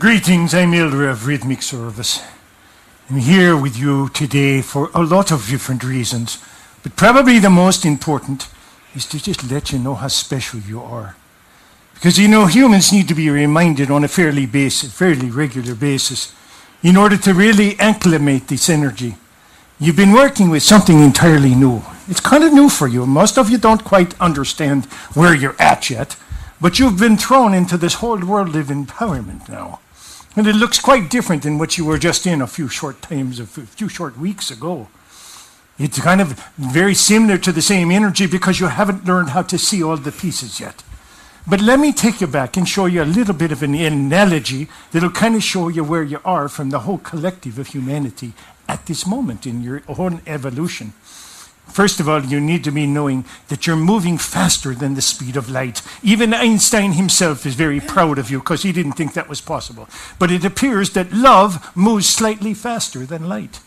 Greetings, I'm Elder of Rhythmic Service. I'm here with you today for a lot of different reasons, but probably the most important is to just let you know how special you are. Because you know, humans need to be reminded on a fairly regular basis in order to really acclimate this energy. You've been working with something entirely new. It's kind of new for you. Most of you don't quite understand where you're at yet, but you've been thrown into this whole world of empowerment now. And it looks quite different than what you were just in a few short weeks ago. It's kind of very similar to the same energy because you haven't learned how to see all the pieces yet. But let me take you back and show you a little bit of an analogy that'll kind of show you where you are from the whole collective of humanity at this moment in your own evolution. First of all, you need to be knowing that you're moving faster than the speed of light. Even Einstein himself is very proud of you because he didn't think that was possible. But it appears that love moves slightly faster than light.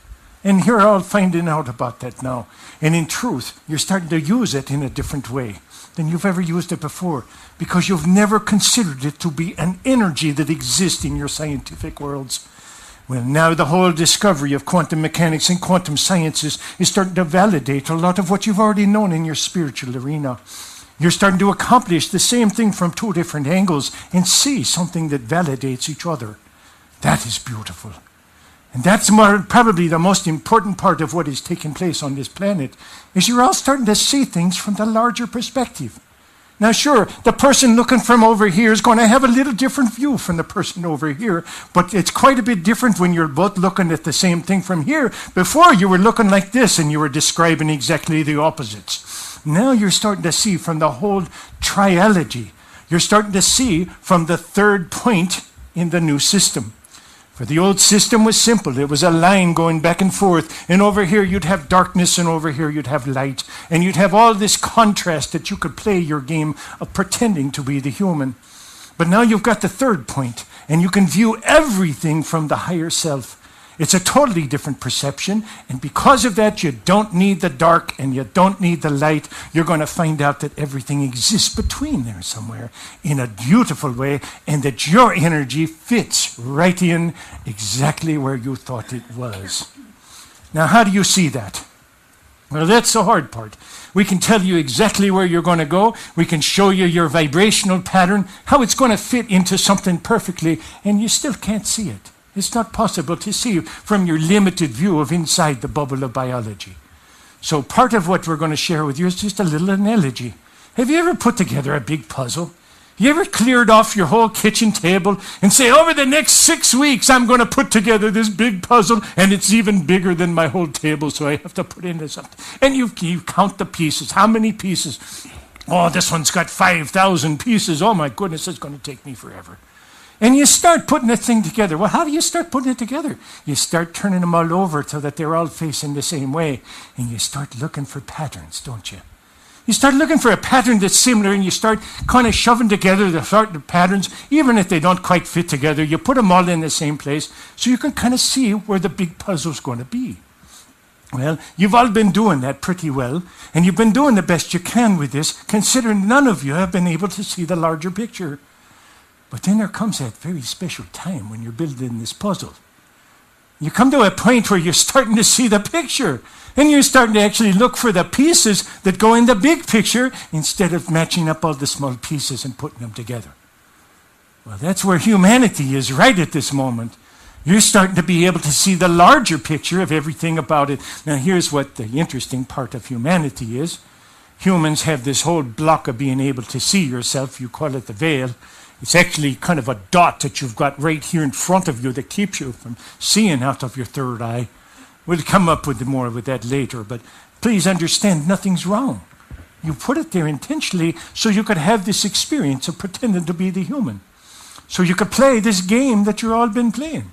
And you're all finding out about that now. And in truth, you're starting to use it in a different way than you've ever used it before, because you've never considered it to be an energy that exists in your scientific worlds. Well, now the whole discovery of quantum mechanics and quantum sciences is starting to validate a lot of what you've already known in your spiritual arena. You're starting to accomplish the same thing from two different angles and see something that validates each other. That is beautiful. And that's probably the most important part of what is taking place on this planet, is you're all starting to see things from the larger perspective. Now, sure, the person looking from over here is going to have a little different view from the person over here, but it's quite a bit different when you're both looking at the same thing from here. Before, you were looking like this and you were describing exactly the opposites. Now you're starting to see from the whole trialogy. You're starting to see from the third point in the new system. For the old system was simple. It was a line going back and forth. And over here you'd have darkness and over here you'd have light. And you'd have all this contrast that you could play your game of pretending to be the human. But now you've got the third point and you can view everything from the higher self. It's a totally different perception. And because of that, you don't need the dark and you don't need the light. You're going to find out that everything exists between there somewhere in a beautiful way, and that your energy fits right in exactly where you thought it was. Now, how do you see that? Well, that's the hard part. We can tell you exactly where you're going to go. We can show you your vibrational pattern, how it's going to fit into something perfectly, and you still can't see it. It's not possible to see from your limited view of inside the bubble of biology. So part of what we're going to share with you is just a little analogy. Have you ever put together a big puzzle? You ever cleared off your whole kitchen table and say, over the next 6 weeks, I'm going to put together this big puzzle, and it's even bigger than my whole table, so I have to put in something. And you count the pieces. How many pieces? Oh, this one's got 5,000 pieces. Oh, my goodness, it's going to take me forever. And you start putting the thing together. Well, how do you start putting it together? You start turning them all over so that they're all facing the same way. And you start looking for patterns, don't you? You start looking for a pattern that's similar, and you start kind of shoving together the sort of patterns. Even if they don't quite fit together, you put them all in the same place so you can kind of see where the big puzzle's going to be. Well, you've all been doing that pretty well, and you've been doing the best you can with this, considering none of you have been able to see the larger picture. But then there comes that very special time when you're building this puzzle. You come to a point where you're starting to see the picture, and you're starting to actually look for the pieces that go in the big picture instead of matching up all the small pieces and putting them together. Well, that's where humanity is right at this moment. You're starting to be able to see the larger picture of everything about it. Now, here's what the interesting part of humanity is. Humans have this whole block of being able to see yourself. You call it the veil. It's actually kind of a dot that you've got right here in front of you that keeps you from seeing out of your third eye. We'll come up with more with that later, but please understand, nothing's wrong. You put it there intentionally so you could have this experience of pretending to be the human. So you could play this game that you've all been playing.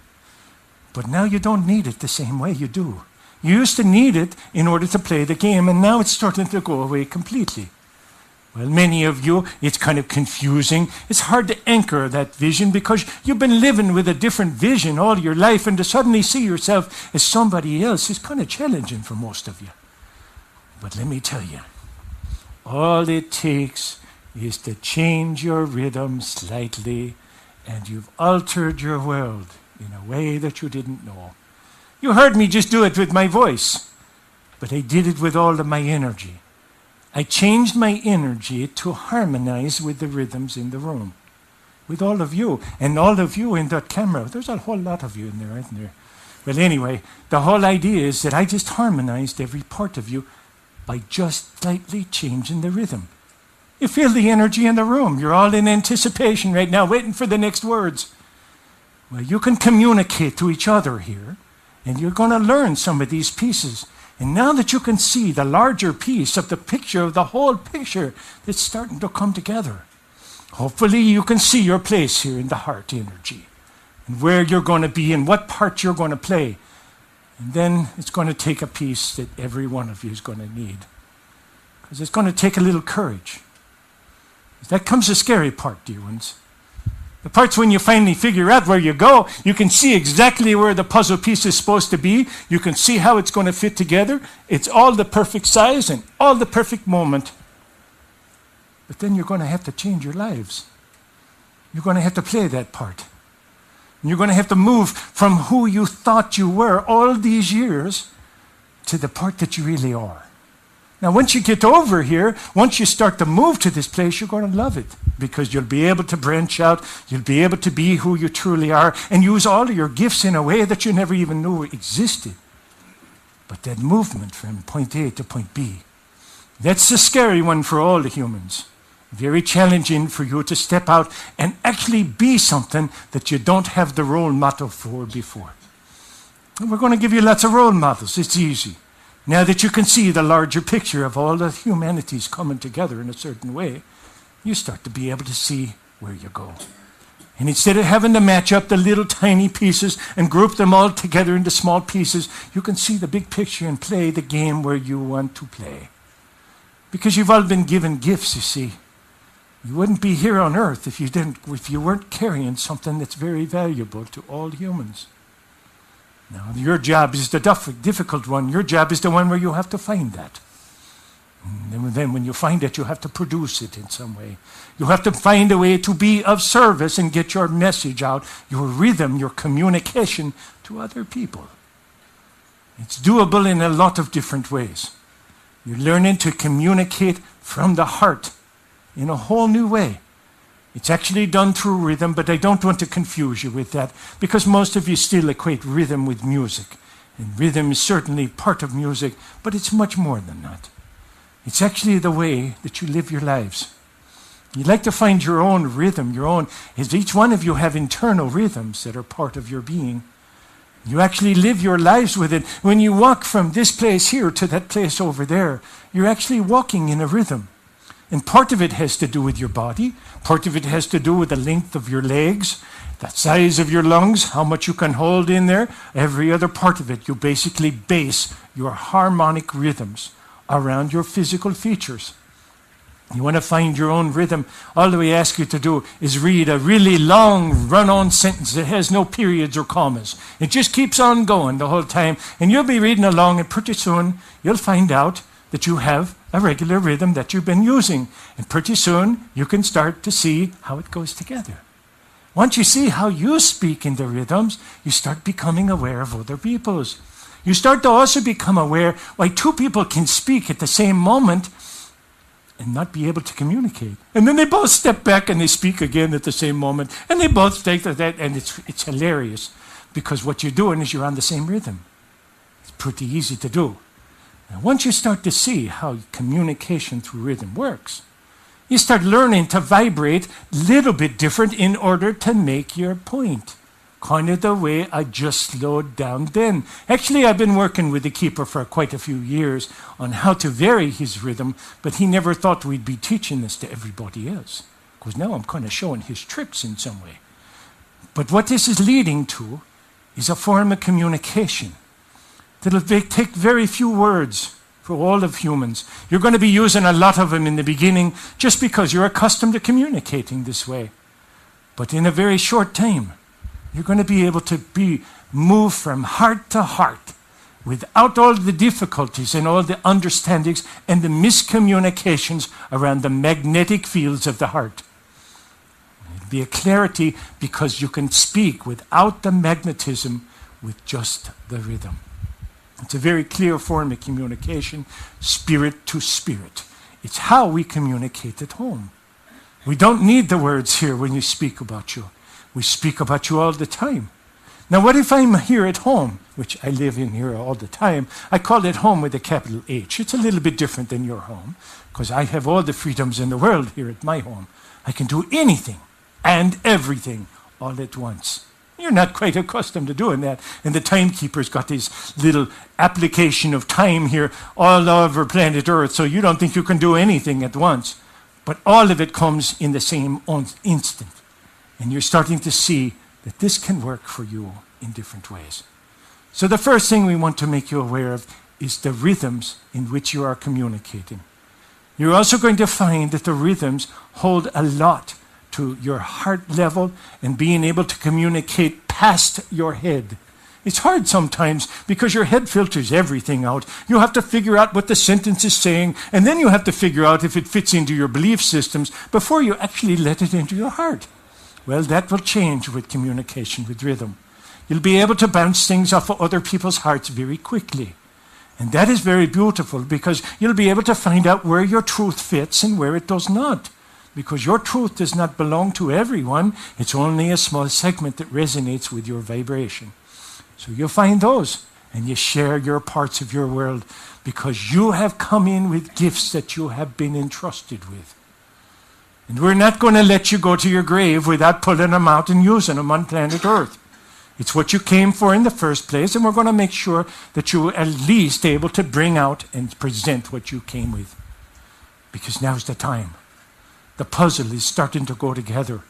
But now you don't need it the same way you do. You used to need it in order to play the game, and now it's starting to go away completely. Well, many of you, it's kind of confusing. It's hard to anchor that vision because you've been living with a different vision all your life, and to suddenly see yourself as somebody else is kind of challenging for most of you. But let me tell you, all it takes is to change your rhythm slightly, and you've altered your world in a way that you didn't know. You heard me just do it with my voice, but I did it with all of my energy. I changed my energy to harmonize with the rhythms in the room, with all of you, and all of you in that camera. There's a whole lot of you in there, isn't there? Well, anyway, the whole idea is that I just harmonized every part of you by just slightly changing the rhythm. You feel the energy in the room. You're all in anticipation right now, waiting for the next words. Well, you can communicate to each other here, and you're going to learn some of these pieces. And now that you can see the larger piece of the picture, of the whole picture, it's starting to come together. Hopefully you can see your place here in the heart energy, and where you're going to be and what part you're going to play. And then it's going to take a piece that every one of you is going to need. Because it's going to take a little courage. That comes the scary part, dear ones. The parts when you finally figure out where you go, you can see exactly where the puzzle piece is supposed to be. You can see how it's going to fit together. It's all the perfect size and all the perfect moment. But then you're going to have to change your lives. You're going to have to play that part. And you're going to have to move from who you thought you were all these years to the part that you really are. Now, once you get over here, once you start to move to this place, you're going to love it, because you'll be able to branch out, you'll be able to be who you truly are, and use all of your gifts in a way that you never even knew existed. But that movement from point A to point B, that's the scary one for all the humans. Very challenging for you to step out and actually be something that you don't have the role model for before. And we're going to give you lots of role models. It's easy. Now that you can see the larger picture of all the humanities coming together in a certain way, you start to be able to see where you go. And instead of having to match up the little tiny pieces and group them all together into small pieces, you can see the big picture and play the game where you want to play. Because you've all been given gifts, you see. You wouldn't be here on earth if you weren't carrying something that's very valuable to all humans. Now, your job is the difficult one. Your job is the one where you have to find that. And then when you find it, you have to produce it in some way. You have to find a way to be of service and get your message out, your rhythm, your communication to other people. It's doable in a lot of different ways. You're learning to communicate from the heart in a whole new way. It's actually done through rhythm, but I don't want to confuse you with that, because most of you still equate rhythm with music. And rhythm is certainly part of music, but it's much more than that. It's actually the way that you live your lives. You like to find your own rhythm, as each one of you have internal rhythms that are part of your being. You actually live your lives with it. When you walk from this place here to that place over there, you're actually walking in a rhythm. And part of it has to do with your body. Part of it has to do with the length of your legs, the size of your lungs, how much you can hold in there. Every other part of it, you basically base your harmonic rhythms around your physical features. You want to find your own rhythm. All that we ask you to do is read a really long run-on sentence that has no periods or commas. It just keeps on going the whole time. And you'll be reading along, and pretty soon you'll find out that you have a regular rhythm that you've been using. And pretty soon you can start to see how it goes together. Once you see how you speak in the rhythms, you start becoming aware of other people's. You start to also become aware why two people can speak at the same moment and not be able to communicate. And then they both step back and they speak again at the same moment. And they both take that, and it's hilarious, because what you're doing is you're on the same rhythm. It's pretty easy to do. Now, once you start to see how communication through rhythm works, you start learning to vibrate a little bit different in order to make your point. Kind of the way I just slowed down then. Actually, I've been working with the keeper for quite a few years on how to vary his rhythm, but he never thought we'd be teaching this to everybody else. Because now I'm kind of showing his tricks in some way. But what this is leading to is a form of communication that'll take very few words for all of humans. You're going to be using a lot of them in the beginning just because you're accustomed to communicating this way. But in a very short time, you're going to be able to move from heart to heart without all the difficulties and all the understandings and the miscommunications around the magnetic fields of the heart. Be a clarity because you can speak without the magnetism, with just the rhythm. It's a very clear form of communication, spirit to spirit. It's how we communicate at home. We don't need the words here when you speak about you. We speak about you all the time. Now, what if I'm here at home, which I live in here all the time? I call it home with a capital H. It's a little bit different than your home, because I have all the freedoms in the world here at my home. I can do anything and everything all at once. You're not quite accustomed to doing that. And the timekeeper's got this little application of time here all over planet Earth, so you don't think you can do anything at once. But all of it comes in the same instant. And you're starting to see that this can work for you in different ways. So the first thing we want to make you aware of is the rhythms in which you are communicating. You're also going to find that the rhythms hold a lot to your heart level and being able to communicate past your head. It's hard sometimes because your head filters everything out. You have to figure out what the sentence is saying, and then you have to figure out if it fits into your belief systems before you actually let it into your heart. Well, that will change with communication with rhythm. You'll be able to bounce things off of other people's hearts very quickly. And that is very beautiful because you'll be able to find out where your truth fits and where it does not. Because your truth does not belong to everyone. It's only a small segment that resonates with your vibration. So you'll find those and you share your parts of your world because you have come in with gifts that you have been entrusted with. And we're not going to let you go to your grave without pulling them out and using them on planet Earth. It's what you came for in the first place, and we're going to make sure that you're at least able to bring out and present what you came with. Because now's the time. The puzzle is starting to go together.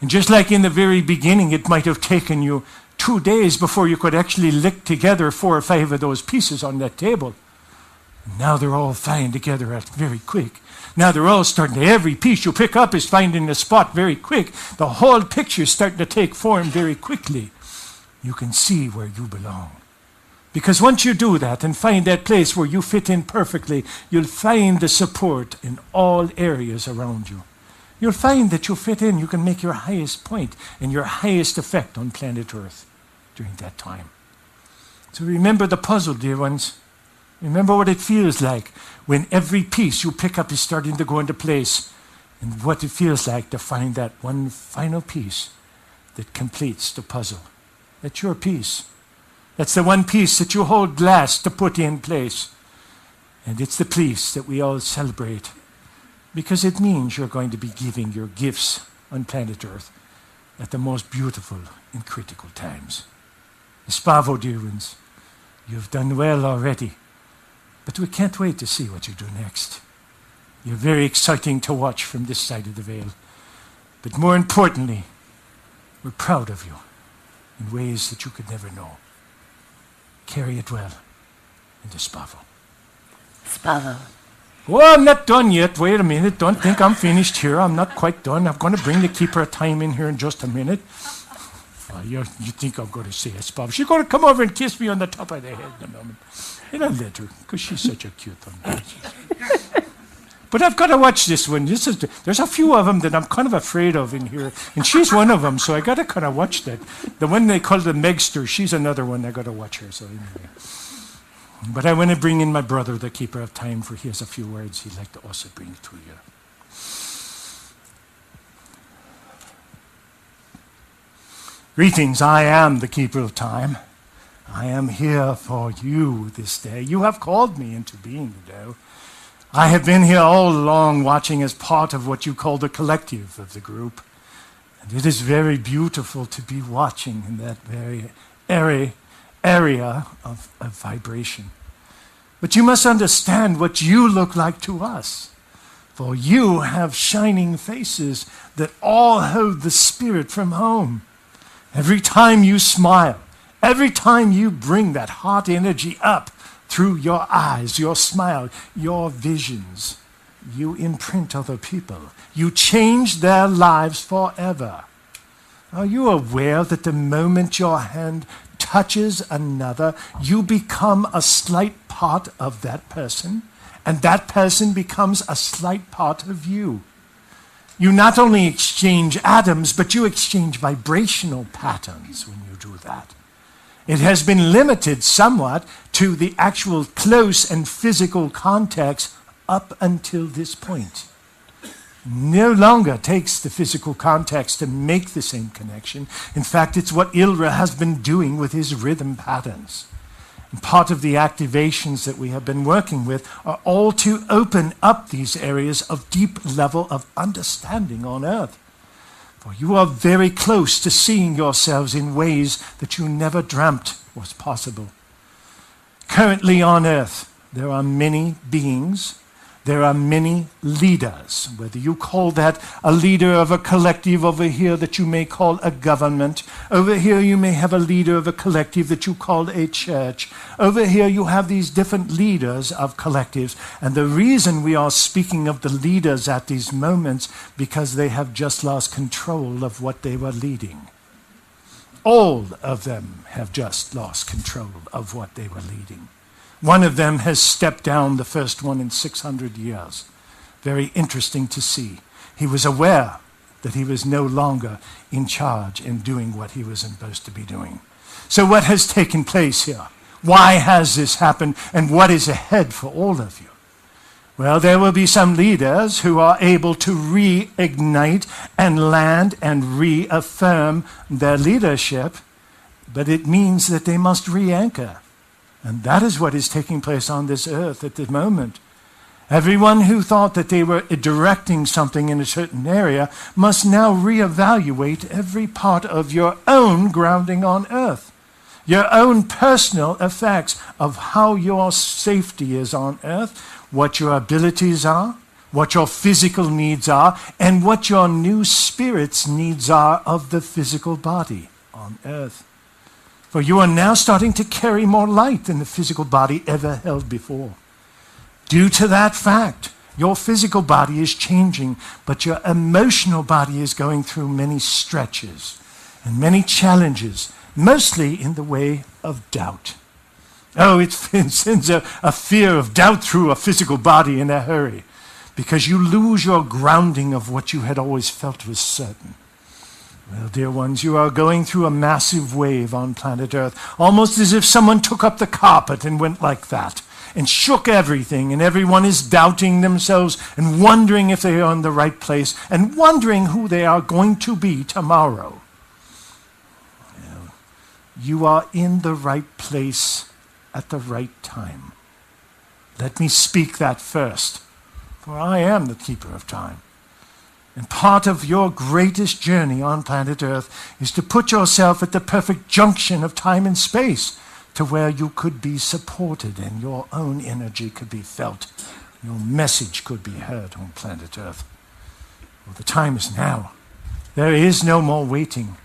And just like in the very beginning, it might have taken you 2 days before you could actually lick together 4 or 5 of those pieces on that table. And now they're all flying together very quick. Now they're all starting to, every piece you pick up is finding a spot very quick. The whole picture is starting to take form very quickly. You can see where you belong. Because once you do that and find that place where you fit in perfectly, you'll find the support in all areas around you. You'll find that you fit in, you can make your highest point and your highest effect on planet Earth during that time. So remember the puzzle, dear ones. Remember what it feels like when every piece you pick up is starting to go into place, and what it feels like to find that one final piece that completes the puzzle. That's your piece. That's the one piece that you hold last to put in place. And it's the piece that we all celebrate because it means you're going to be giving your gifts on planet Earth at the most beautiful and critical times. Spavo, dear ones, you've done well already. But we can't wait to see what you do next. You're very exciting to watch from this side of the veil. But more importantly, we're proud of you in ways that you could never know. Carry it well into Spavo. Spavo. Oh, I'm not done yet. Wait a minute. Don't think I'm finished here. I'm not quite done. I'm going to bring the Keeper of Time in here in just a minute. You think I'm going to say a Spavo. She's going to come over and kiss me on the top of the head in a moment. And I'll let her, because she's such a cute one. But I've got to watch this one. There's a few of them that I'm kind of afraid of in here. And she's one of them, so I got to kind of watch that. The one they call the Megster, she's another one. I got to watch her. So anyway. But I want to bring in my brother, the Keeper of Time, for he has a few words he'd like to also bring to you. Greetings, I am the Keeper of Time. I am here for you this day. You have called me into being today. I have been here all along watching as part of what you call the collective of the group. And it is very beautiful to be watching in that very area of vibration. But you must understand what you look like to us. For you have shining faces that all hold the spirit from home. Every time you smile, every time you bring that hot energy up through your eyes, your smile, your visions, you imprint other people. You change their lives forever. Are you aware that the moment your hand touches another, you become a slight part of that person, and that person becomes a slight part of you? You not only exchange atoms, but you exchange vibrational patterns when you do that. It has been limited somewhat to the actual close and physical context up until this point. No longer takes the physical context to make the same connection. In fact, it's what Ilra has been doing with his rhythm patterns. And part of the activations that we have been working with are all to open up these areas of deep level of understanding on earth. For you are very close to seeing yourselves in ways that you never dreamt was possible. Currently on earth, there are many beings. There are many leaders, whether you call that a leader of a collective over here that you may call a government. Over here you may have a leader of a collective that you call a church. Over here you have these different leaders of collectives. And the reason we are speaking of the leaders at these moments, because they have just lost control of what they were leading. All of them have just lost control of what they were leading. One of them has stepped down, the first one in 600 years. Very interesting to see. He was aware that he was no longer in charge in doing what he was supposed to be doing. So what has taken place here? Why has this happened? And what is ahead for all of you? Well, there will be some leaders who are able to reignite and land and reaffirm their leadership, but it means that they must re-anchor. And that is what is taking place on this earth at the moment. Everyone who thought that they were directing something in a certain area must now reevaluate every part of your own grounding on earth, your own personal effects of how your safety is on earth, what your abilities are, what your physical needs are, and what your new spirit's needs are of the physical body on earth. For you are now starting to carry more light than the physical body ever held before. Due to that fact, your physical body is changing, but your emotional body is going through many stretches and many challenges, mostly in the way of doubt. Oh, it sends a fear of doubt through a physical body in a hurry, because you lose your grounding of what you had always felt was certain. Well, dear ones, you are going through a massive wave on planet Earth, almost as if someone took up the carpet and went like that, and shook everything, and everyone is doubting themselves and wondering if they are in the right place, and wondering who they are going to be tomorrow. Well, you are in the right place at the right time. Let me speak that first, for I am the keeper of time. And part of your greatest journey on planet Earth is to put yourself at the perfect junction of time and space to where you could be supported and your own energy could be felt. Your message could be heard on planet Earth. Well, the time is now. There is no more waiting.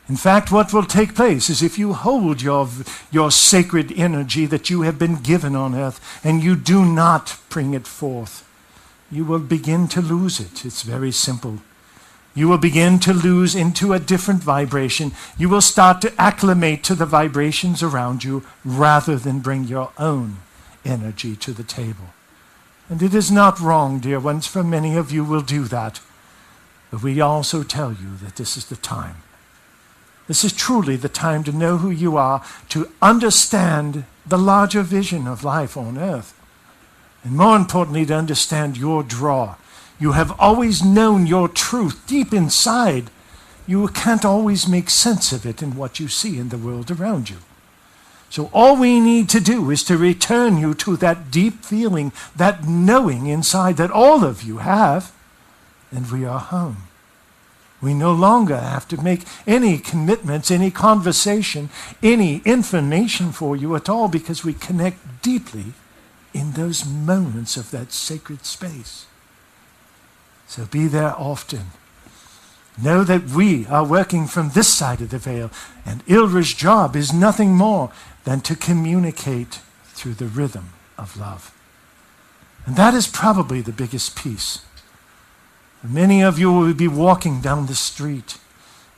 In fact, what will take place is if you hold your sacred energy that you have been given on Earth and you do not bring it forth, you will begin to lose it. It's very simple. You will begin to lose into a different vibration. You will start to acclimate to the vibrations around you rather than bring your own energy to the table. And it is not wrong, dear ones, for many of you will do that. But we also tell you that this is the time. This is truly the time to know who you are, to understand the larger vision of life on earth. And more importantly, to understand your draw. You have always known your truth deep inside. You can't always make sense of it in what you see in the world around you. So all we need to do is to return you to that deep feeling, that knowing inside that all of you have, and we are home. We no longer have to make any commitments, any conversation, any information for you at all, because we connect deeply in those moments of that sacred space. So be there often. Know that we are working from this side of the veil, and Ilra's job is nothing more than to communicate through the rhythm of love. And that is probably the biggest piece. Many of you will be walking down the street.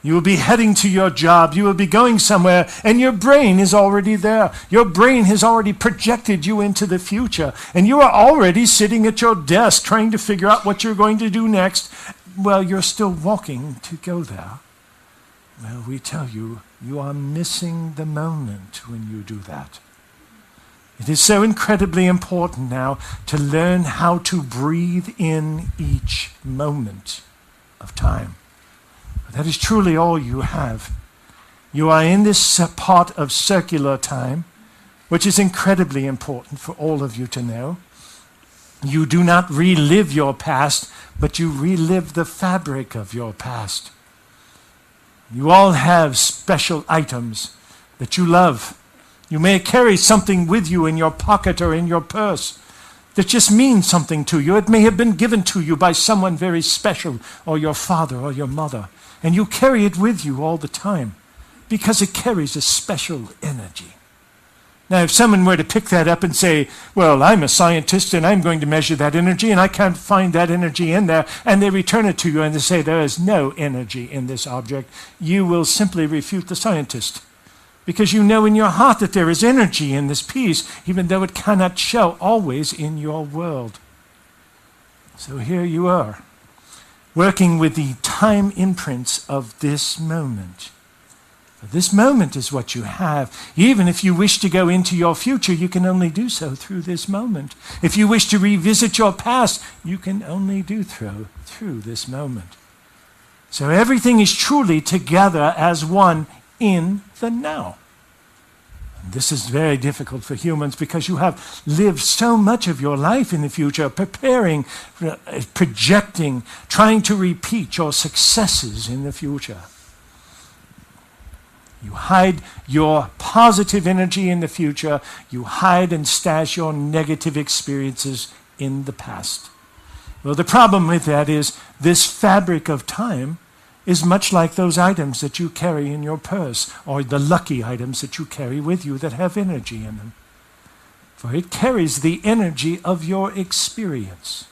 You will be heading to your job. You will be going somewhere, and your brain is already there. Your brain has already projected you into the future, and you are already sitting at your desk trying to figure out what you're going to do next, well, you're still walking to go there. Well, we tell you, you are missing the moment when you do that. It is so incredibly important now to learn how to breathe in each moment of time. That is truly all you have. You are in this part of circular time, which is incredibly important for all of you to know. You do not relive your past, but you relive the fabric of your past. You all have special items that you love. You may carry something with you in your pocket or in your purse that just means something to you. It may have been given to you by someone very special, or your father or your mother, and you carry it with you all the time because it carries a special energy. Now, if someone were to pick that up and say, well, I'm a scientist and I'm going to measure that energy and I can't find that energy in there, and they return it to you and they say there is no energy in this object, you will simply refute the scientist. Because you know in your heart that there is energy in this piece, even though it cannot show always in your world. So here you are, working with the time imprints of this moment. This moment is what you have. Even if you wish to go into your future, you can only do so through this moment. If you wish to revisit your past, you can only do through this moment. So everything is truly together as one in the now. And this is very difficult for humans because you have lived so much of your life in the future, preparing, projecting, trying to repeat your successes in the future. You hide your positive energy in the future. You hide and stash your negative experiences in the past. Well, the problem with that is this fabric of time is much like those items that you carry in your purse, or the lucky items that you carry with you that have energy in them. For it carries the energy of your experience.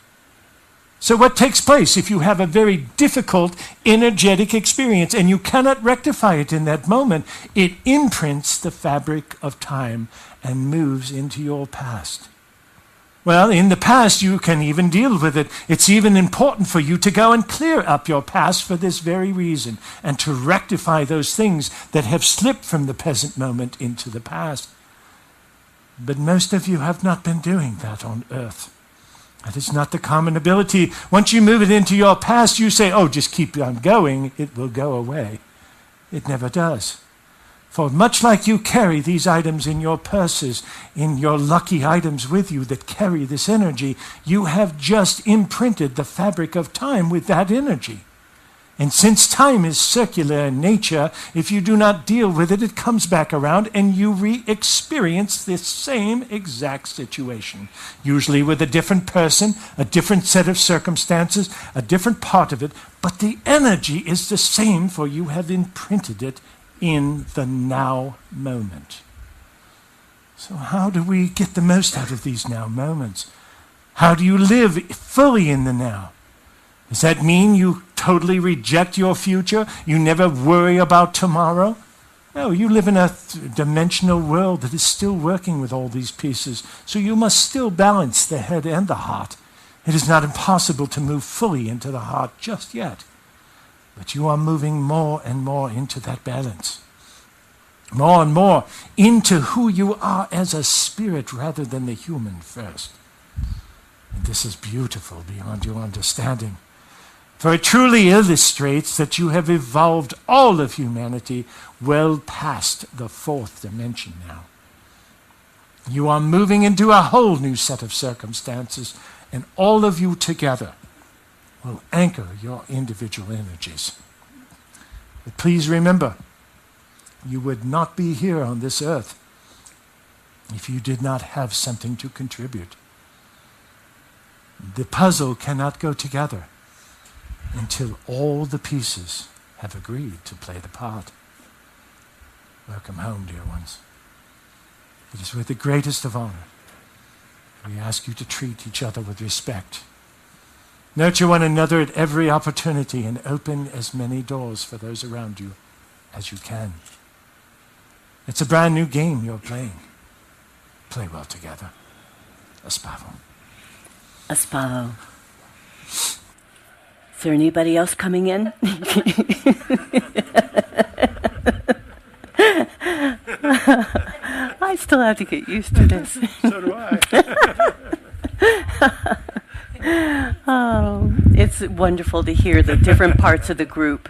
So what takes place if you have a very difficult energetic experience and you cannot rectify it in that moment? It imprints the fabric of time and moves into your past. Well, in the past you can even deal with it. It's even important for you to go and clear up your past for this very reason, and to rectify those things that have slipped from the present moment into the past. But most of you have not been doing that on earth. That is not the common ability. Once you move it into your past, you say, oh, just keep on going, it will go away. It never does. For much like you carry these items in your purses, in your lucky items with you that carry this energy, you have just imprinted the fabric of time with that energy. And since time is circular in nature, if you do not deal with it, it comes back around and you re-experience this same exact situation. Usually with a different person, a different set of circumstances, a different part of it, but the energy is the same, for you have imprinted it in the now moment. So how do we get the most out of these now moments? How do you live fully in the now? Does that mean you totally reject your future? You never worry about tomorrow? No, you live in a dimensional world that is still working with all these pieces. So you must still balance the head and the heart. It is not impossible to move fully into the heart just yet. But you are moving more and more into that balance. More and more into who you are as a spirit rather than the human first. And this is beautiful beyond your understanding. For it truly illustrates that you have evolved all of humanity well past the fourth dimension now. You are moving into a whole new set of circumstances, and all of you together will anchor your individual energies. But please remember, you would not be here on this earth if you did not have something to contribute. The puzzle cannot go together until all the pieces have agreed to play the part. Welcome home, dear ones. It is with the greatest of honor we ask you to treat each other with respect. Nurture one another at every opportunity and open as many doors for those around you as you can. It's a brand new game you're playing. Play well together. A spavo. A spavo. Is there anybody else coming in? I still have to get used to this. So do I. Oh, it's wonderful to hear the different parts of the group.